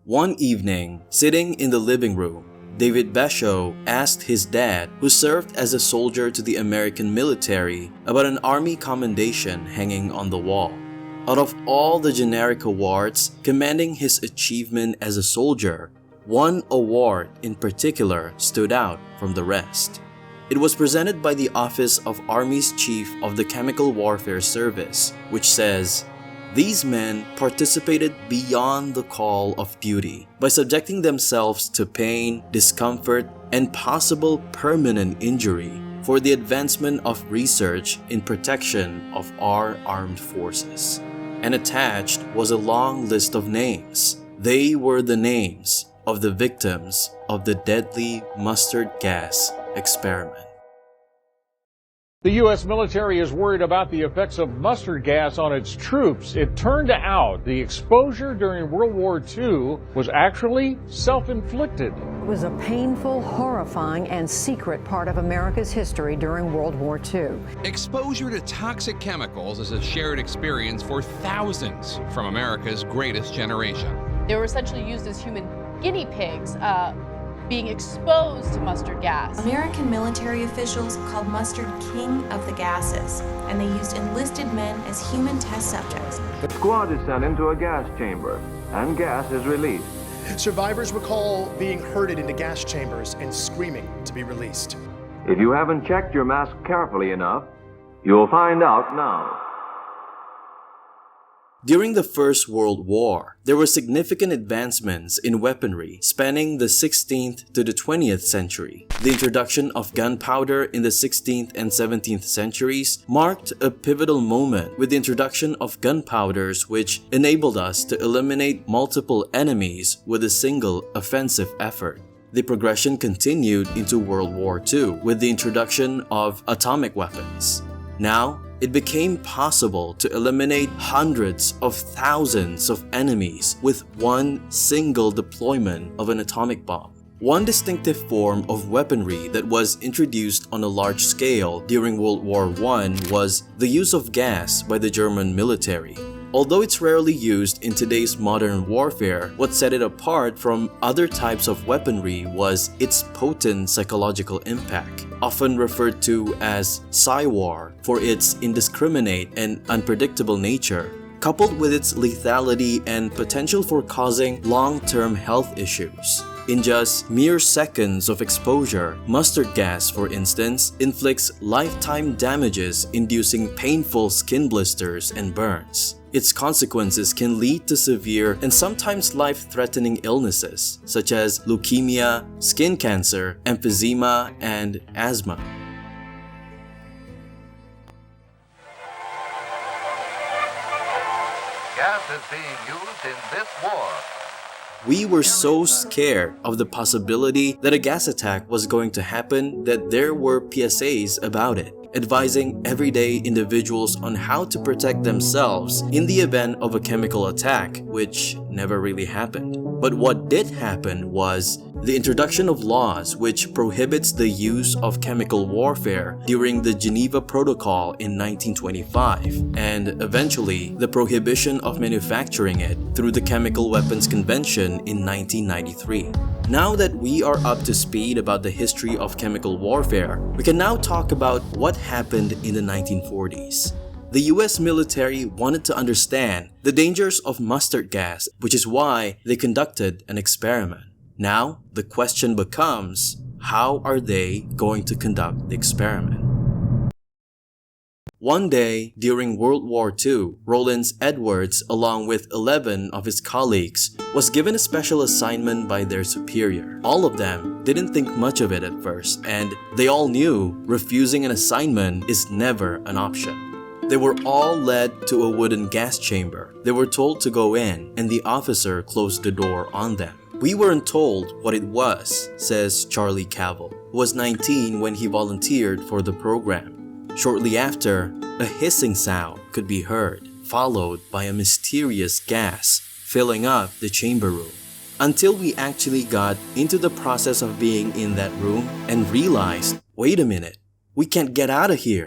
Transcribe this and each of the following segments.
One evening, sitting in the living room, David Bessho asked his dad, who served as a soldier to the American military, about an army commendation hanging on the wall. Out of all the generic awards commending his achievement as a soldier, one award in particular stood out from the rest. It was presented by the Office of Army's Chief of the Chemical Warfare Service, which says, "These men participated beyond the call of duty by subjecting themselves to pain, discomfort, and possible permanent injury for the advancement of research in protection of our armed forces." And attached was a long list of names. They were the names of the victims of the deadly mustard gas experiment. The U.S. military is worried about the effects of mustard gas on its troops. It turned out the exposure during World War II was actually self-inflicted. It was a painful, horrifying, and secret part of America's history during World War II. Exposure to toxic chemicals is a shared experience for thousands from America's greatest generation. They were essentially used as human guinea pigs, being exposed to mustard gas. American military officials called mustard king of the gases, and they used enlisted men as human test subjects. The squad is sent into a gas chamber, and gas is released. Survivors recall being herded into gas chambers and screaming to be released. If you haven't checked your mask carefully enough, you'll find out now. During the First World War, there were significant advancements in weaponry spanning the 16th to the 20th century. The introduction of gunpowder in the 16th and 17th centuries marked a pivotal moment with the introduction of gunpowders, which enabled us to eliminate multiple enemies with a single offensive effort. The progression continued into World War II with the introduction of atomic weapons. Now, it became possible to eliminate hundreds of thousands of enemies with one single deployment of an atomic bomb. One distinctive form of weaponry that was introduced on a large scale during World War I was the use of gas by the German military. Although it's rarely used in today's modern warfare, what set it apart from other types of weaponry was its potent psychological impact, often referred to as psy-war for its indiscriminate and unpredictable nature, coupled with its lethality and potential for causing long-term health issues. In just mere seconds of exposure, mustard gas, for instance, inflicts lifetime damages, inducing painful skin blisters and burns. Its consequences can lead to severe and sometimes life-threatening illnesses, such as leukemia, skin cancer, emphysema, and asthma. Gas is being used in this war. We were so scared of the possibility that a gas attack was going to happen that there were PSAs about it, advising everyday individuals on how to protect themselves in the event of a chemical attack, which never really happened. But what did happen was the introduction of laws which prohibits the use of chemical warfare during the Geneva Protocol in 1925, and eventually the prohibition of manufacturing it through the Chemical Weapons Convention in 1993. Now that we are up to speed about the history of chemical warfare, we can now talk about what happened in the 1940s. The US military wanted to understand the dangers of mustard gas, which is why they conducted an experiment. Now, the question becomes, how are they going to conduct the experiment? One day, during World War II, Rollins Edwards, along with 11 of his colleagues, was given a special assignment by their superior. All of them didn't think much of it at first, and they all knew refusing an assignment is never an option. They were all led to a wooden gas chamber. They were told to go in, and the officer closed the door on them. "We weren't told what it was," says Charlie Cavill, who was 19 when he volunteered for the program. Shortly after, a hissing sound could be heard, followed by a mysterious gas filling up the chamber room. Until we actually got into the process of being in that room and realized, wait a minute, we can't get out of here.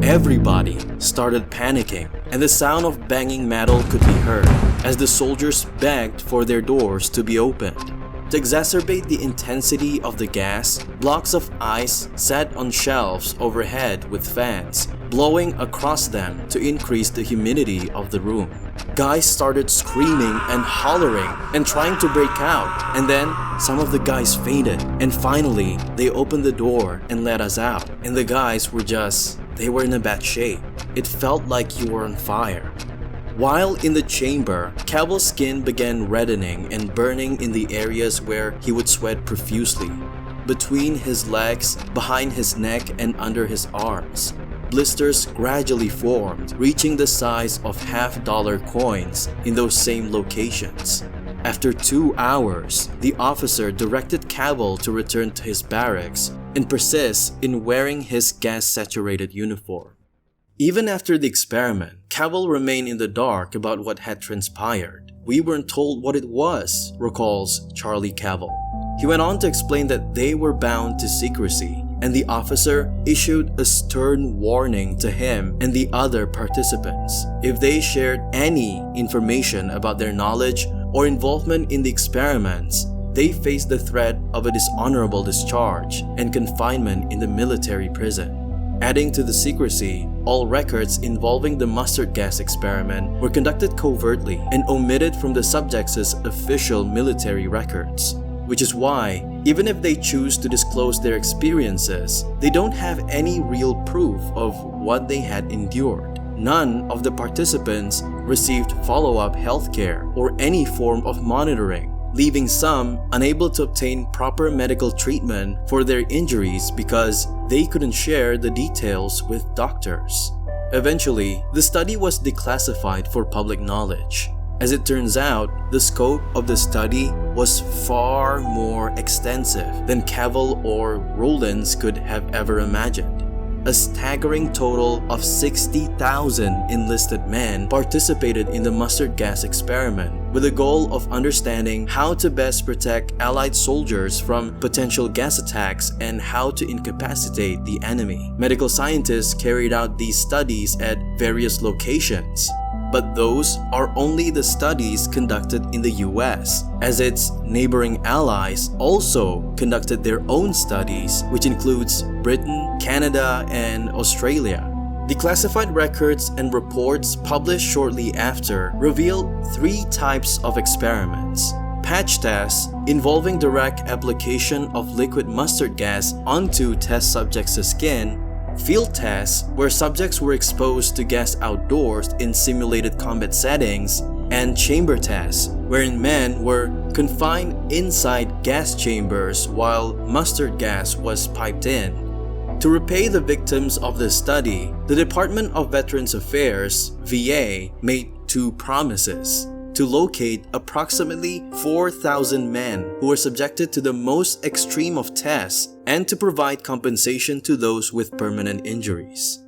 Everybody started panicking, and the sound of banging metal could be heard. as the soldiers begged for their doors to be opened. To exacerbate the intensity of the gas, blocks of ice sat on shelves overhead with fans, blowing across them to increase the humidity of the room. Guys started screaming and hollering and trying to break out, and then some of the guys fainted, and finally they opened the door and let us out, and the guys were they were in a bad shape. It felt like you were on fire. While in the chamber, Cavill's skin began reddening and burning in the areas where he would sweat profusely, between his legs, behind his neck, and under his arms. Blisters gradually formed, reaching the size of half-dollar coins in those same locations. After 2 hours, the officer directed Cavill to return to his barracks and persist in wearing his gas-saturated uniform. Even after the experiment, Cavill remained in the dark about what had transpired. "We weren't told what it was," recalls Charlie Cavill. He went on to explain that they were bound to secrecy, and the officer issued a stern warning to him and the other participants. If they shared any information about their knowledge or involvement in the experiments, they faced the threat of a dishonorable discharge and confinement in the military prison. Adding to the secrecy, all records involving the mustard gas experiment were conducted covertly and omitted from the subjects' official military records. Which is why, even if they choose to disclose their experiences, they don't have any real proof of what they had endured. None of the participants received follow-up healthcare or any form of monitoring, leaving some unable to obtain proper medical treatment for their injuries because they couldn't share the details with doctors. Eventually, the study was declassified for public knowledge. As it turns out, the scope of the study was far more extensive than Cavill or Rowlands could have ever imagined. A staggering total of 60,000 enlisted men participated in the mustard gas experiment with the goal of understanding how to best protect Allied soldiers from potential gas attacks and how to incapacitate the enemy. Medical scientists carried out these studies at various locations. But those are only the studies conducted in the US, as its neighboring allies also conducted their own studies, which includes Britain, Canada, and Australia. Declassified records and reports published shortly after revealed 3 types of experiments. Patch tests involving direct application of liquid mustard gas onto test subjects' skin, field tests where subjects were exposed to gas outdoors in simulated combat settings, and chamber tests wherein men were confined inside gas chambers while mustard gas was piped in. To repay the victims of the study, the Department of Veterans Affairs, VA, made 2 promises: to locate approximately 4,000 men who were subjected to the most extreme of tests and to provide compensation to those with permanent injuries.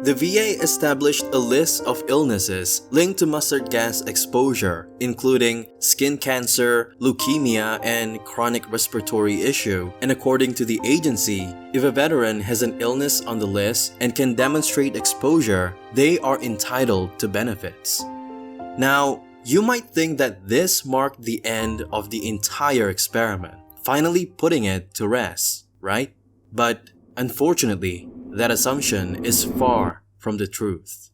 The VA established a list of illnesses linked to mustard gas exposure, including skin cancer, leukemia, and chronic respiratory issue. And according to the agency, if a veteran has an illness on the list and can demonstrate exposure, they are entitled to benefits. Now, you might think that this marked the end of the entire experiment, finally putting it to rest, right? But unfortunately, that assumption is far from the truth.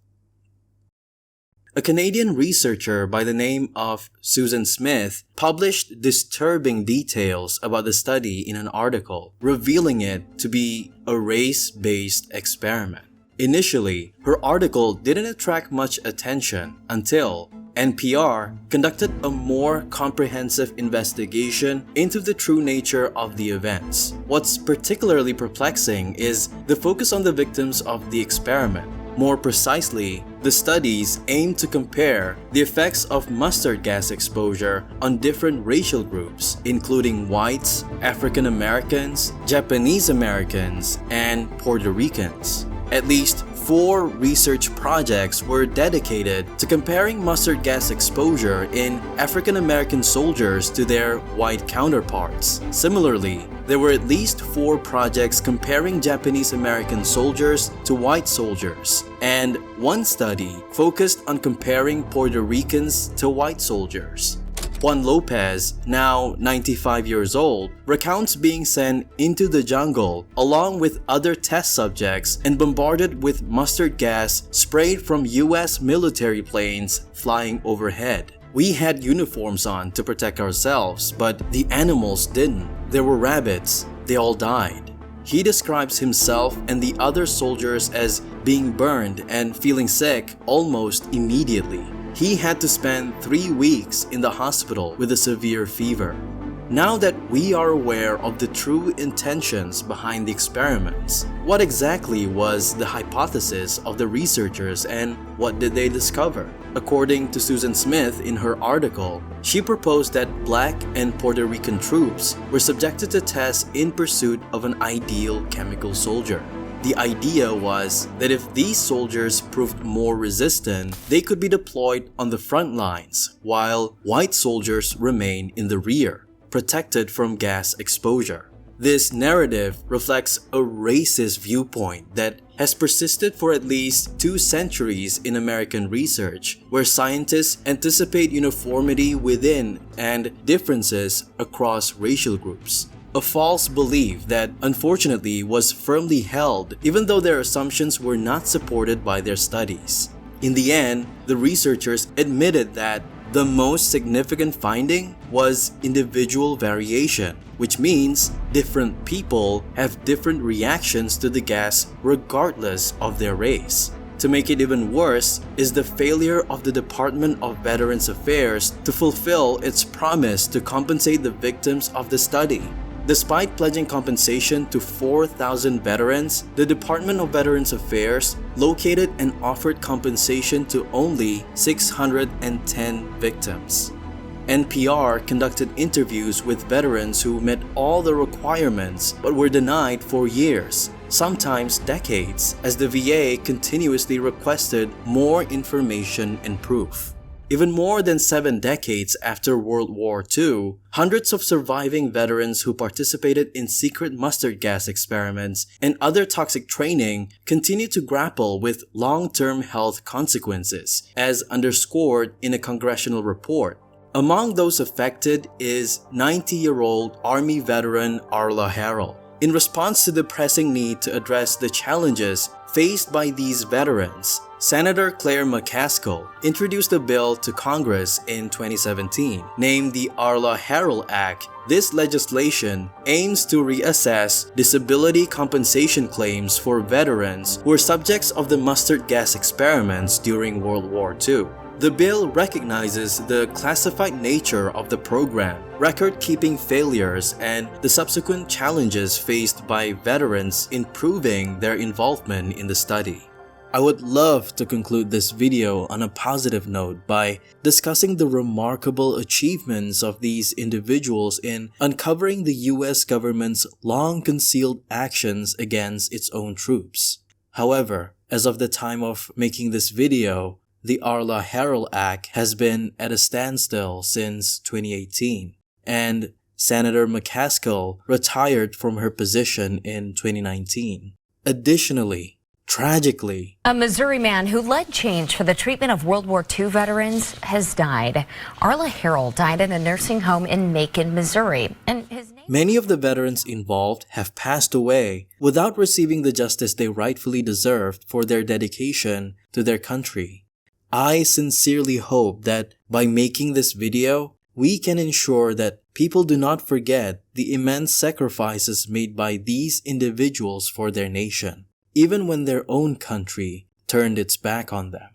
A Canadian researcher by the name of Susan Smith published disturbing details about the study in an article, revealing it to be a race-based experiment. Initially, her article didn't attract much attention until NPR conducted a more comprehensive investigation into the true nature of the events. What's particularly perplexing is the focus on the victims of the experiment. More precisely, the studies aim to compare the effects of mustard gas exposure on different racial groups, including whites, African Americans, Japanese Americans, and Puerto Ricans. At least 4 research projects were dedicated to comparing mustard gas exposure in African American soldiers to their white counterparts. Similarly, there were at least 4 projects comparing Japanese American soldiers to white soldiers, and One study focused on comparing Puerto Ricans to white soldiers. Juan Lopez, now 95 years old, recounts being sent into the jungle along with other test subjects and bombarded with mustard gas sprayed from US military planes flying overhead. We had uniforms on to protect ourselves, but the animals didn't. There were rabbits. They all died. He describes himself and the other soldiers as being burned and feeling sick almost immediately. He had to spend 3 weeks in the hospital with a severe fever. Now that we are aware of the true intentions behind the experiments, what exactly was the hypothesis of the researchers and what did they discover? According to Susan Smith in her article, she proposed that Black and Puerto Rican troops were subjected to tests in pursuit of an ideal chemical soldier. The idea was that if these soldiers proved more resistant, they could be deployed on the front lines, while white soldiers remain in the rear, protected from gas exposure. This narrative reflects a racist viewpoint that has persisted for at least 2 centuries in American research, where scientists anticipate uniformity within and differences across racial groups. A false belief that unfortunately was firmly held even though their assumptions were not supported by their studies. In the end, the researchers admitted that the most significant finding was individual variation, which means different people have different reactions to the gas regardless of their race. To make it even worse is the failure of the Department of Veterans Affairs to fulfill its promise to compensate the victims of the study. Despite pledging compensation to 4,000 veterans, the Department of Veterans Affairs located and offered compensation to only 610 victims. NPR conducted interviews with veterans who met all the requirements but were denied for years, sometimes decades, as the VA continuously requested more information and proof. Even more than 7 decades after World War II, hundreds of surviving veterans who participated in secret mustard gas experiments and other toxic training continue to grapple with long-term health consequences, as underscored in a congressional report. Among those affected is 90-year-old Army veteran Arla Harrell. In response to the pressing need to address the challenges faced by these veterans, Senator Claire McCaskill introduced a bill to Congress in 2017, named the Arla Harrell Act. This legislation aims to reassess disability compensation claims for veterans who were subjects of the mustard gas experiments during World War II. The bill recognizes the classified nature of the program, record-keeping failures, and the subsequent challenges faced by veterans in proving their involvement in the study. I would love to conclude this video on a positive note by discussing the remarkable achievements of these individuals in uncovering the US government's long-concealed actions against its own troops. However, as of the time of making this video, the Arla Harrell Act has been at a standstill since 2018, and Senator McCaskill retired from her position in 2019. Additionally, tragically, a Missouri man who led change for the treatment of World War II veterans has died. Arla Harrell died in a nursing home in Macon, Missouri, and many of the veterans involved have passed away without receiving the justice they rightfully deserved for their dedication to their country. I sincerely hope that by making this video, we can ensure that people do not forget the immense sacrifices made by these individuals for their nation, even when their own country turned its back on them.